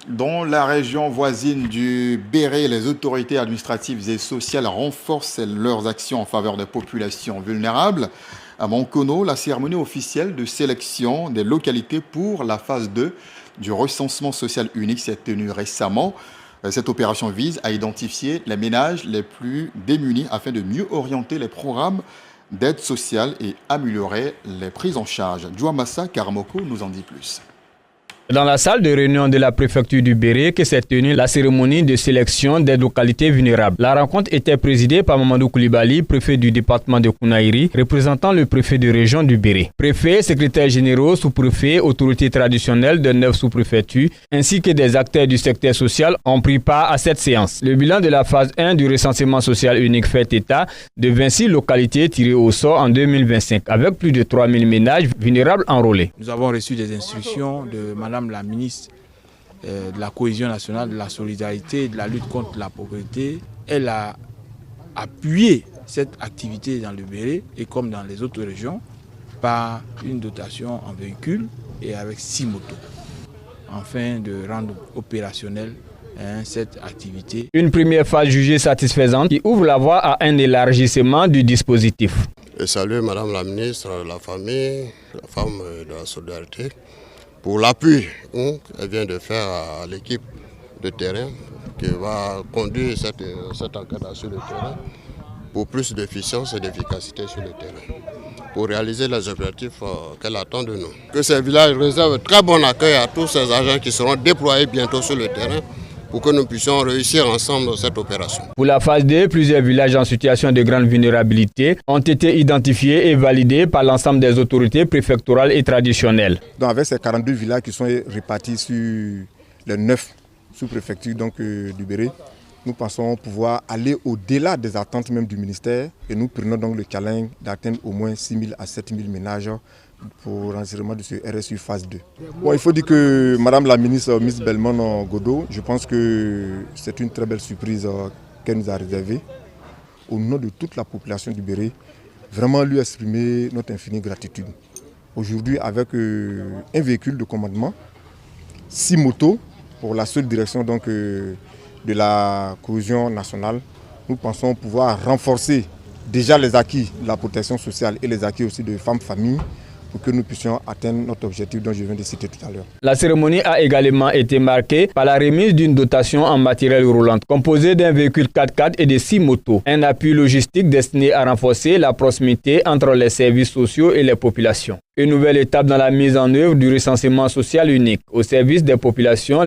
Dans la région voisine du Béret, les autorités administratives et sociales renforcent leurs actions en faveur des populations vulnérables. À Monkono, la cérémonie officielle de sélection des localités pour la phase 2 du recensement social unique s'est tenue récemment. Cette opération vise à identifier les ménages les plus démunis afin de mieux orienter les programmes d'aide sociale et améliorer les prises en charge. Djouamassa Karamoko nous en dit plus. Dans la salle de réunion de la préfecture du Béret que s'est tenue la cérémonie de sélection des localités vulnérables. La rencontre était présidée par Mamadou Koulibaly, préfet du département de Kounaïri, représentant le préfet de région du Béret. Préfet, secrétaires généraux, sous-préfets, autorités traditionnelles de 9 sous-préfectures, ainsi que des acteurs du secteur social ont pris part à cette séance. Le bilan de la phase 1 du recensement social unique fait état de 26 localités tirées au sort en 2025, avec plus de 3000 ménages vulnérables enrôlés. Nous avons reçu des instructions de Madame la ministre de la cohésion nationale, de la solidarité et de la lutte contre la pauvreté. Elle a appuyé cette activité dans le Béret et comme dans les autres régions par une dotation en véhicules et avec 6 motos afin de rendre opérationnelle cette activité. Une première phase jugée satisfaisante qui ouvre la voie à un élargissement du dispositif. Je salue Madame la ministre de la Famille, la femme de la solidarité, pour l'appui qu'elle vient de faire à l'équipe de terrain qui va conduire cette enquête sur le terrain pour plus d'efficience et d'efficacité sur le terrain, pour réaliser les objectifs qu'elle attend de nous. Que ces villages réservent un très bon accueil à tous ces agents qui seront déployés bientôt sur le terrain pour que nous puissions réussir ensemble dans cette opération. Pour la phase 2, plusieurs villages en situation de grande vulnérabilité ont été identifiés et validés par l'ensemble des autorités préfectorales et traditionnelles. Donc avec ces 42 villages qui sont répartis sur les 9 sous-préfectures du Béret, nous pensons pouvoir aller au-delà des attentes même du ministère et nous prenons donc le challenge d'atteindre au moins 6 000 à 7 000 ménages pour l'enregistrement de ce RSU phase 2. Bon, il faut dire que Madame la ministre Miss Belmon Godot, je pense que c'est une très belle surprise qu'elle nous a réservée. Au nom de toute la population du Béret, vraiment lui exprimer notre infinie gratitude. Aujourd'hui, avec un véhicule de commandement, 6 motos pour la seule direction donc, de la cohésion nationale, nous pensons pouvoir renforcer déjà les acquis de la protection sociale et les acquis aussi de femmes-familles pour que nous puissions atteindre notre objectif dont je viens de citer tout à l'heure. La cérémonie a également été marquée par la remise d'une dotation en matériel roulant composée d'un véhicule 4x4 et de 6 motos. Un appui logistique destiné à renforcer la proximité entre les services sociaux et les populations. Une nouvelle étape dans la mise en œuvre du recensement social unique au service des populations.